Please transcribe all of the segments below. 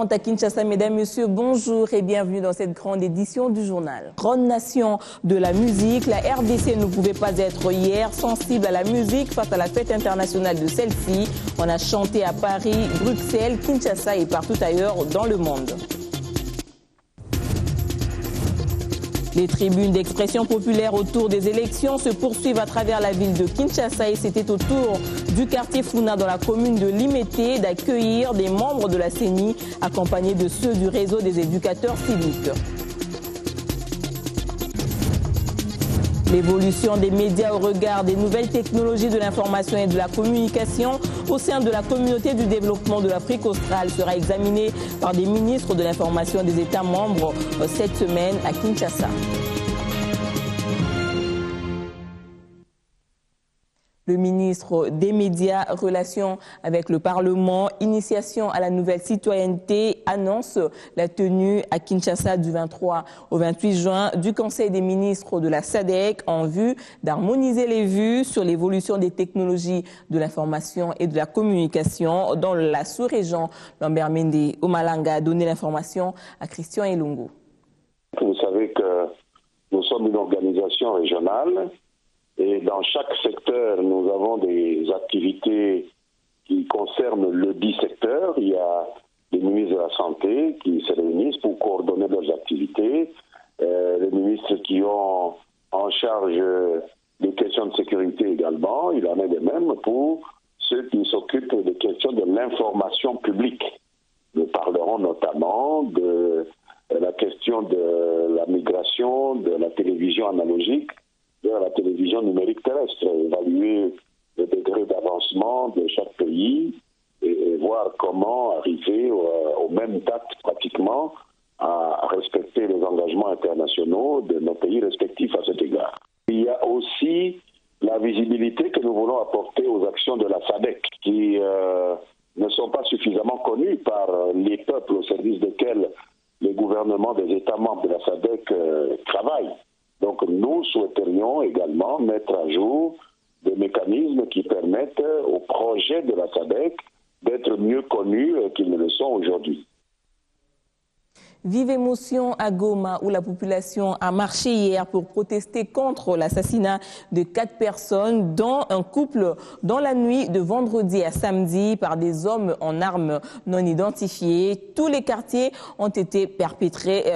20h40 à Kinshasa. Mesdames, Messieurs, bonjour et bienvenue dans cette grande édition du journal. Grande nation de la musique, la RDC ne pouvait pas être hier sensible à la musique face à la fête internationale de celle-ci. On a chanté à Paris, Bruxelles, Kinshasa et partout ailleurs dans le monde. Les tribunes d'expression populaire autour des élections se poursuivent à travers la ville de Kinshasa et c'était au tour du quartier Funa dans la commune de Limete d'accueillir des membres de la CENI accompagnés de ceux du réseau des éducateurs civiques. L'évolution des médias au regard des nouvelles technologies de l'information et de la communication au sein de la communauté du développement de l'Afrique australe sera examinée par des ministres de l'information des États membres cette semaine à Kinshasa. Le ministre des Médias, Relations avec le Parlement, Initiation à la nouvelle citoyenneté annonce la tenue à Kinshasa du 23 au 28 juin du Conseil des ministres de la SADC en vue d'harmoniser les vues sur l'évolution des technologies de l'information et de la communication dans la sous-région. Lambert Mende Omalanga a donné l'information à Christian Elungu. Vous savez que nous sommes une organisation régionale. Et dans chaque secteur, nous avons des activités qui concernent le dit secteur. Il y a les ministres de la Santé qui se réunissent pour coordonner leurs activités. Les ministres qui ont en charge des questions de sécurité également. Il en est de même pour ceux qui s'occupent des questions de l'information publique. Nous parlerons notamment de la question de la migration, de la télévision analogique, vers la télévision numérique terrestre, évaluer le degré d'avancement de chaque pays et voir comment arriver aux mêmes dates pratiquement à respecter les engagements internationaux de nos pays respectifs à cet égard. Il y a aussi la visibilité que nous voulons apporter aux actions de la SADC qui ne sont pas suffisamment connues par les peuples au service desquels les gouvernements des États membres de la SADC travaillent. Donc nous souhaiterions également mettre à jour des mécanismes qui permettent aux projets de la SADC d'être mieux connus qu'ils ne le sont aujourd'hui. Vive émotion à Goma où la population a marché hier pour protester contre l'assassinat de 4 personnes, dont un couple dans la nuit de vendredi à samedi par des hommes en armes non identifiés. Tous les quartiers ont été perpétrés,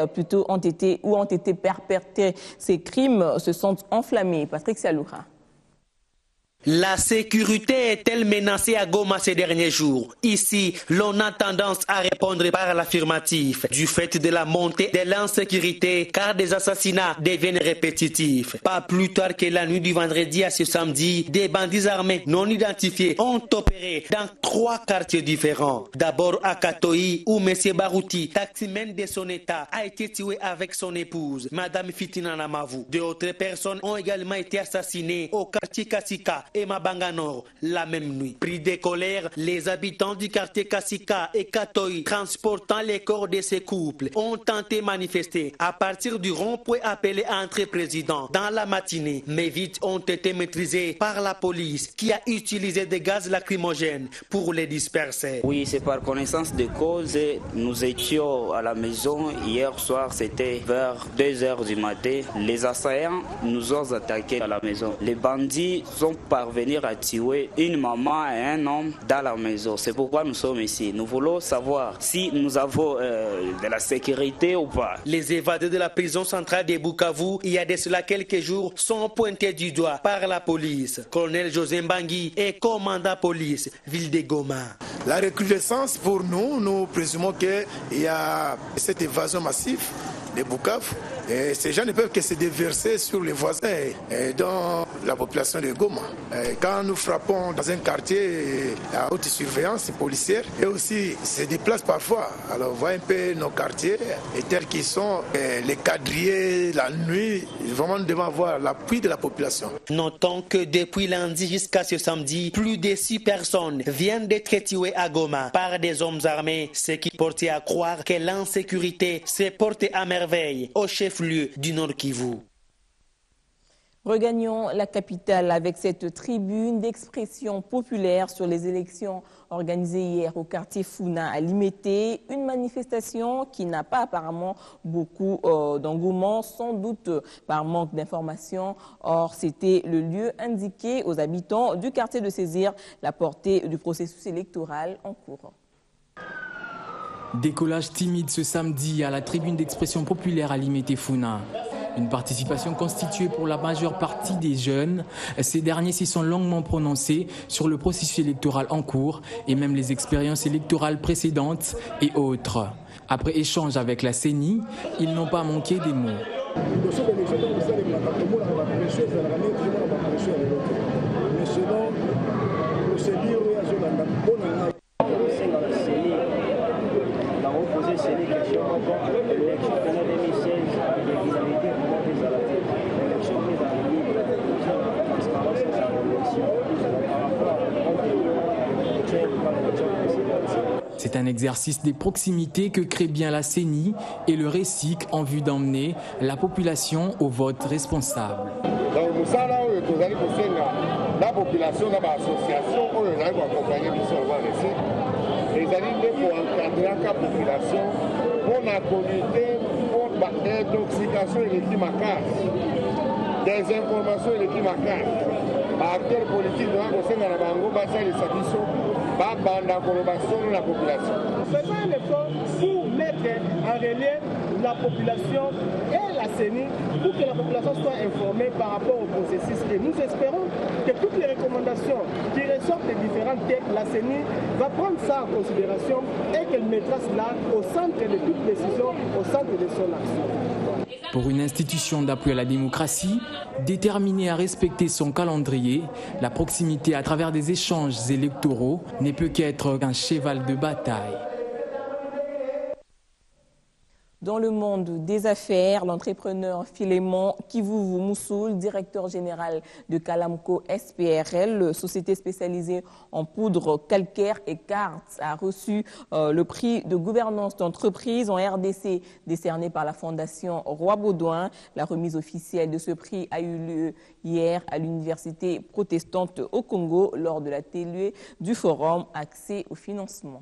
ont été perpétrés. Ces crimes se sont enflammés. Patrick Saloura. La sécurité est-elle menacée à Goma ces derniers jours? Ici, l'on a tendance à répondre par l'affirmatif, du fait de la montée de l'insécurité, car des assassinats deviennent répétitifs. Pas plus tard que la nuit du vendredi à ce samedi, des bandits armés non identifiés ont opéré dans 3 quartiers différents. D'abord à Katoï, où M. Barouti, taximan de son état, a été tué avec son épouse, Mme Fitina Namavou. D'autres personnes ont également été assassinées au quartier Kassika et Mabanga Nord la même nuit. Pris de colère, les habitants du quartier Kassika et Katoï, transportant les corps de ces couples, ont tenté de manifester à partir du rond-point appelé Entrée Président dans la matinée, mais vite ont été maîtrisés par la police qui a utilisé des gaz lacrymogènes pour les disperser. Oui, c'est par connaissance de cause. Nous étions à la maison hier soir, c'était vers 2h du matin. Les assaillants nous ont attaqués à la maison. Les bandits sont parvenir à tuer une maman et un homme dans la maison. C'est pourquoi nous sommes ici. Nous voulons savoir si nous avons de la sécurité ou pas. Les évadés de la prison centrale de Bukavu, il y a de cela quelques jours, sont pointés du doigt par la police. Colonel José Mbangui est commandant police, ville de Goma. La recrudescence pour nous, nous présumons qu'il y a cette évasion massive de Bukavu. Et ces gens ne peuvent que se déverser sur les voisins et dans la population de Goma. Et quand nous frappons dans un quartier à haute surveillance policière, et aussi se déplacent parfois. Alors on voit un peu nos quartiers, et tels qu'ils sont, les quadrillés, la nuit, vraiment nous devons avoir l'appui de la population. Notons que depuis lundi jusqu'à ce samedi, plus de 6 personnes viennent d'être tuées à Goma par des hommes armés, ce qui portait à croire que l'insécurité s'est portée à merveille au chef-lieu du Nord Kivu. Regagnons la capitale avec cette tribune d'expression populaire sur les élections organisées hier au quartier Funa à Limete. Une manifestation qui n'a pas apparemment beaucoup d'engouement, sans doute par manque d'informations. Or, c'était le lieu indiqué aux habitants du quartier de saisir la portée du processus électoral en cours. Décollage timide ce samedi à la tribune d'expression populaire à Limete Funa. Une participation constituée pour la majeure partie des jeunes. Ces derniers s'y sont longuement prononcés sur le processus électoral en cours et même les expériences électorales précédentes et autres. Après échange avec la CENI, ils n'ont pas manqué des mots. C'est un exercice des proximités que crée bien la CENI et le RECIC en vue d'emmener la population au vote responsable. La population dans l'association, on a accompagné la population pour la communauté, pour l'intoxication électrique des informations électriques acteurs politiques de la Bango, la population. Faisons un effort pour mettre en relief la population et la CENI pour que la population soit informée par rapport au processus. Et nous espérons que toutes les recommandations qui ressortent des différentes têtes, la CENI va prendre ça en considération et qu'elle mettra cela au centre de toute décision, au centre de son action. Pour une institution d'appui à la démocratie, déterminée à respecter son calendrier, la proximité à travers des échanges électoraux ne peut qu'être un cheval de bataille. Dans le monde des affaires, l'entrepreneur Philémon Kivuvu Moussoul, directeur général de Calamco SPRL, société spécialisée en poudre calcaire et quartz, a reçu le prix de gouvernance d'entreprise en RDC décerné par la Fondation Roi Baudouin. La remise officielle de ce prix a eu lieu hier à l'Université protestante au Congo lors de l'atelier du forum Accès au financement.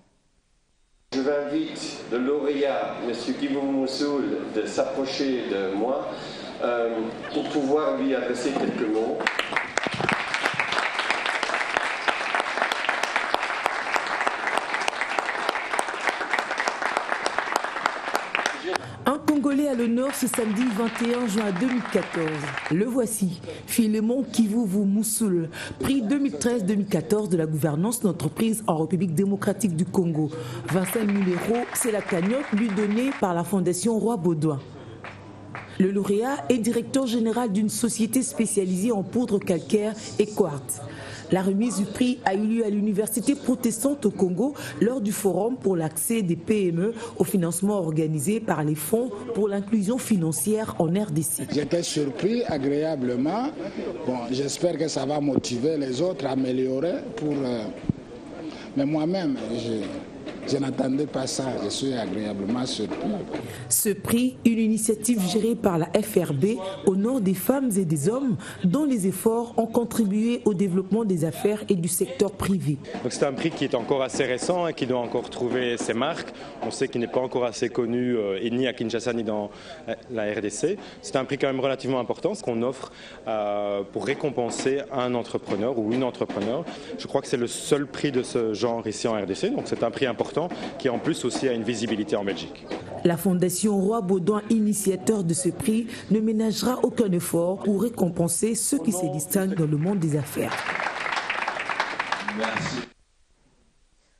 Je vous invite le lauréat, M. Kivuvu Moussoul, de s'approcher de moi pour pouvoir lui adresser quelques mots. Un Congolais à l'honneur ce samedi 21 juin 2014. Le voici, Philémon Kivuvu Moussoul, prix 2013-2014 de la gouvernance d'entreprise en République démocratique du Congo. 25 000 €, c'est la cagnotte lui donnée par la Fondation Roi Baudouin. Le lauréat est directeur général d'une société spécialisée en poudre calcaire et quartz. La remise du prix a eu lieu à l'Université protestante au Congo lors du forum pour l'accès des PME au financement organisé par les fonds pour l'inclusion financière en RDC. J'étais surpris agréablement. Bon, j'espère que ça va motiver les autres à améliorer mais moi-même, je n'attendais pas ça, je suis agréablement surpris. Ce prix, une initiative gérée par la FRB, honore des femmes et des hommes dont les efforts ont contribué au développement des affaires et du secteur privé. C'est un prix qui est encore assez récent et qui doit encore trouver ses marques. On sait qu'il n'est pas encore assez connu ni à Kinshasa ni dans la RDC. C'est un prix quand même relativement important, ce qu'on offre pour récompenser un entrepreneur ou une entrepreneur. Je crois que c'est le seul prix de ce genre ici en RDC, donc c'est un prix important qui en plus aussi a une visibilité en Belgique. La Fondation Roi Baudouin, initiateur de ce prix, ne ménagera aucun effort pour récompenser ceux qui se distinguent dans le monde des affaires. Merci.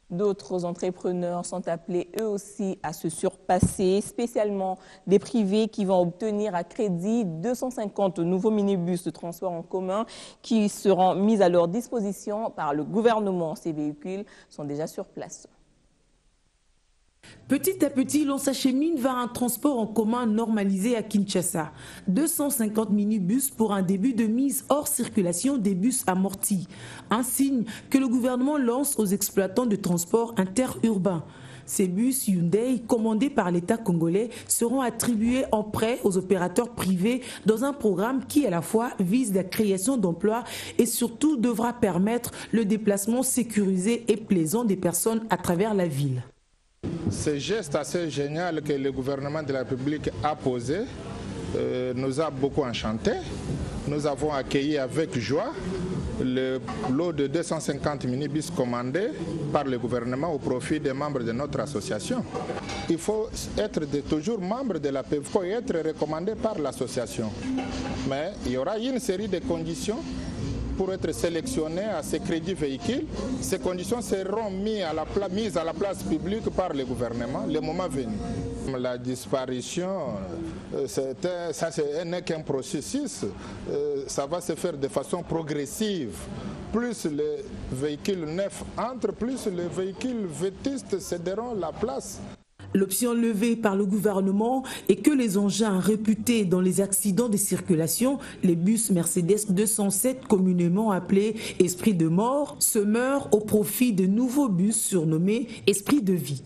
D'autres entrepreneurs sont appelés eux aussi à se surpasser, spécialement des privés qui vont obtenir à crédit 250 nouveaux minibus de transport en commun qui seront mis à leur disposition par le gouvernement. Ces véhicules sont déjà sur place. Petit à petit, l'on s'achemine vers un transport en commun normalisé à Kinshasa. 250 minibus pour un début de mise hors circulation des bus amortis. Un signe que le gouvernement lance aux exploitants de transport interurbain. Ces bus Hyundai, commandés par l'État congolais, seront attribués en prêt aux opérateurs privés dans un programme qui, à la fois, vise la création d'emplois et surtout devra permettre le déplacement sécurisé et plaisant des personnes à travers la ville. Ce geste assez génial que le gouvernement de la République a posé nous a beaucoup enchantés. Nous avons accueilli avec joie le lot de 250 minibus commandés par le gouvernement au profit des membres de notre association. Il faut être toujours membre de la PEVCO et être recommandé par l'association. Mais il y aura une série de conditions pour être sélectionné à ces crédits véhicules. Ces conditions seront mises à la place publique par le gouvernement le moment venu. La disparition, ça n'est qu'un processus, ça va se faire de façon progressive. Plus les véhicules neufs entrent, plus les véhicules vétustes céderont la place. L'option levée par le gouvernement est que les engins réputés dans les accidents de circulation, les bus Mercedes 207 communément appelés Esprit de mort, se meurent au profit de nouveaux bus surnommés Esprit de vie.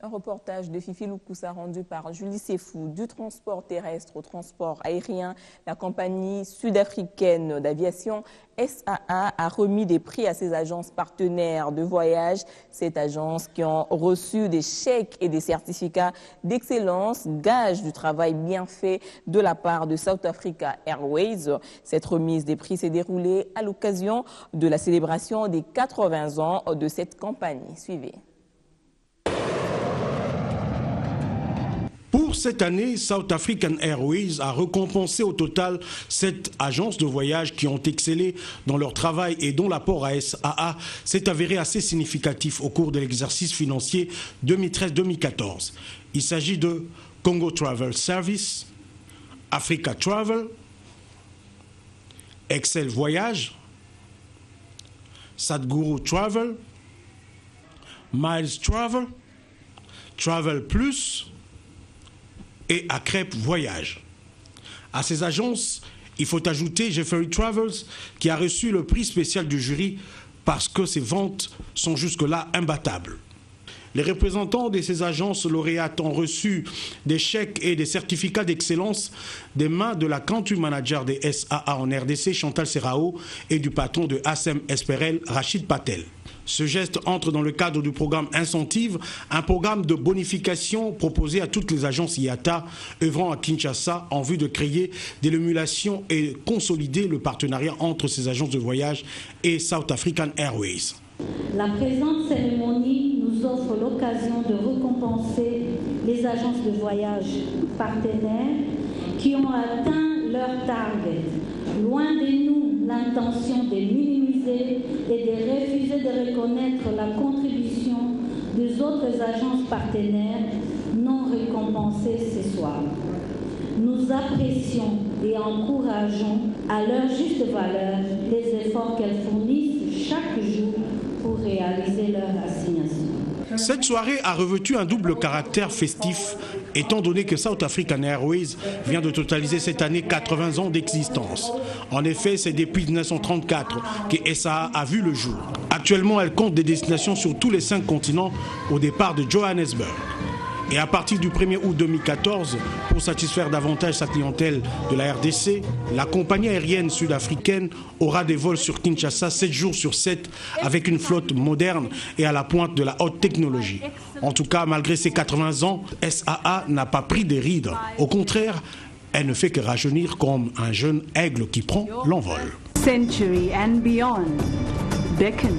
Un reportage de Fifi Loukoussa rendu par Julie Sefou. Du transport terrestre au transport aérien, la compagnie sud-africaine d'aviation SAA a remis des prix à ses agences partenaires de voyage. Cette agence qui ont reçu des chèques et des certificats d'excellence, gage du travail bien fait de la part de South Africa Airways. Cette remise des prix s'est déroulée à l'occasion de la célébration des 80 ans de cette compagnie. Suivez. Pour cette année, South African Airways a récompensé au total 7 agences de voyage qui ont excellé dans leur travail et dont l'apport à SAA s'est avéré assez significatif au cours de l'exercice financier 2013-2014. Il s'agit de Congo Travel Service, Africa Travel, Excel Voyage, Sadhguru Travel, Miles Travel, Travel Plus, et à Crêpe Voyage. À ces agences, il faut ajouter Jeffrey Travels qui a reçu le prix spécial du jury parce que ses ventes sont jusque-là imbattables. Les représentants de ces agences lauréates ont reçu des chèques et des certificats d'excellence des mains de la country manager des SAA en RDC, Chantal Serrao, et du patron de ASEM Esperel, Rachid Patel. Ce geste entre dans le cadre du programme Incentive, un programme de bonification proposé à toutes les agences IATA œuvrant à Kinshasa en vue de créer de l'émulation et consolider le partenariat entre ces agences de voyage et South African Airways. La présente cérémonie nous offre l'occasion de récompenser les agences de voyage partenaires qui ont atteint leur target. Loin de nous l'intention de minimiser et de refuser de reconnaître la contribution des autres agences partenaires non récompensées ce soir. Nous apprécions et encourageons à leur juste valeur les efforts qu'elles fournissent chaque jour pour réaliser leur assignation. Cette soirée a revêtu un double caractère festif, étant donné que South African Airways vient de totaliser cette année 80 ans d'existence. En effet, c'est depuis 1934 que SAA a vu le jour. Actuellement, elle compte des destinations sur tous les 5 continents au départ de Johannesburg. Et à partir du 1er août 2014, pour satisfaire davantage sa clientèle de la RDC, la compagnie aérienne sud-africaine aura des vols sur Kinshasa 7 jours sur 7 avec une flotte moderne et à la pointe de la haute technologie. En tout cas, malgré ses 80 ans, SAA n'a pas pris des rides. Au contraire, elle ne fait que rajeunir comme un jeune aigle qui prend l'envol. Century and beyond beckons.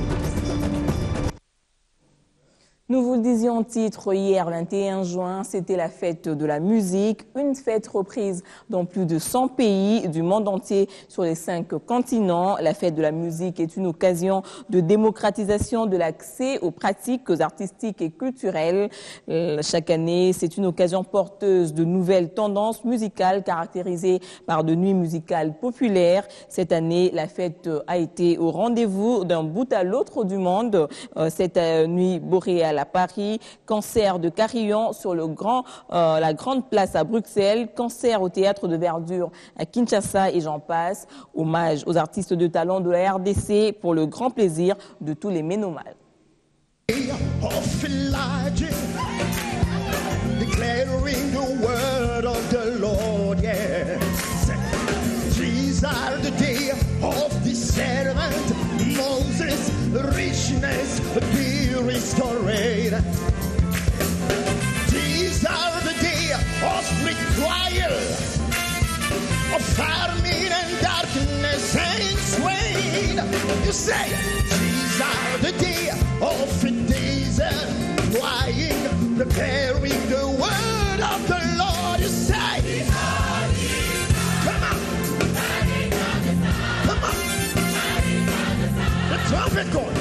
Nous vous le disions en titre hier, 21 juin, c'était la fête de la musique, une fête reprise dans plus de 100 pays du monde entier sur les 5 continents. La fête de la musique est une occasion de démocratisation de l'accès aux pratiques artistiques et culturelles. Chaque année, c'est une occasion porteuse de nouvelles tendances musicales caractérisées par de nuits musicales populaires. Cette année, la fête a été au rendez-vous d'un bout à l'autre du monde. Cette nuit boréale Mondiale à Paris, concert de Carillon sur la Grande Place à Bruxelles, concert au Théâtre de Verdure à Kinshasa et j'en passe. Hommage aux artistes de talent de la RDC pour le grand plaisir de tous les ménomales. Declaring the word of the Lord, yes. These are the day of the servant Moses, richness be restored. These are the day of requital, of famine and darkness and swain. You say, these are the day of desert, crying, preparing the word of the Lord. You say, come on, come on. The trumpet call.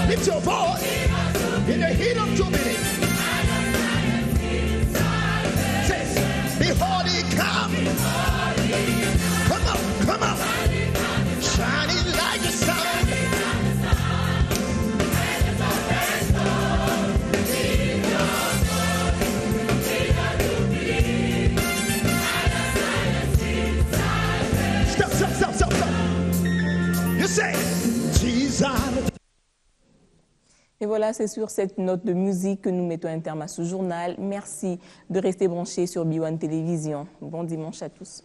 Lift your voice in the heat of jubilee. Says, behold, he comes. Come on, come on. Shining like the sun. Stop. You say, Jesus. Et voilà, c'est sur cette note de musique que nous mettons un terme à ce journal. Merci de rester branchés sur B1 Télévision. Bon dimanche à tous.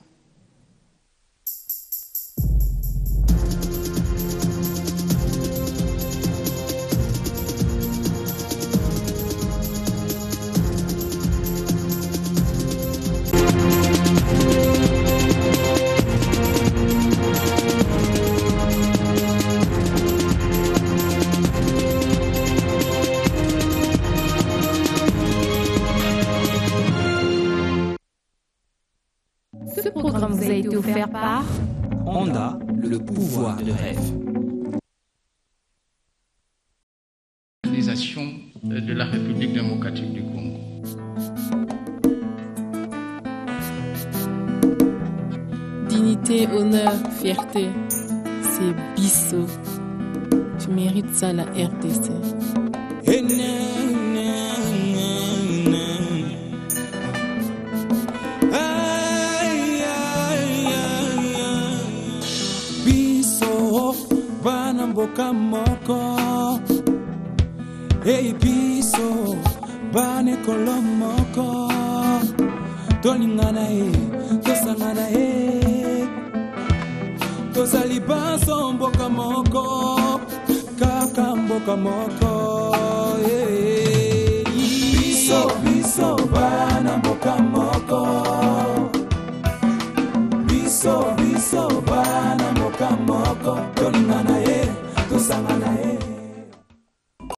Ce programme vous a été offert par Honda, le pouvoir de rêve. L'organisation de la République démocratique du Congo. Dignité, honneur, fierté, c'est Bissau. Tu mérites ça, la RDC. Mboka moko Hey biso Bane kolo moko Tolingana Tosangana Tosali baso mboka moko Kaka mboka moko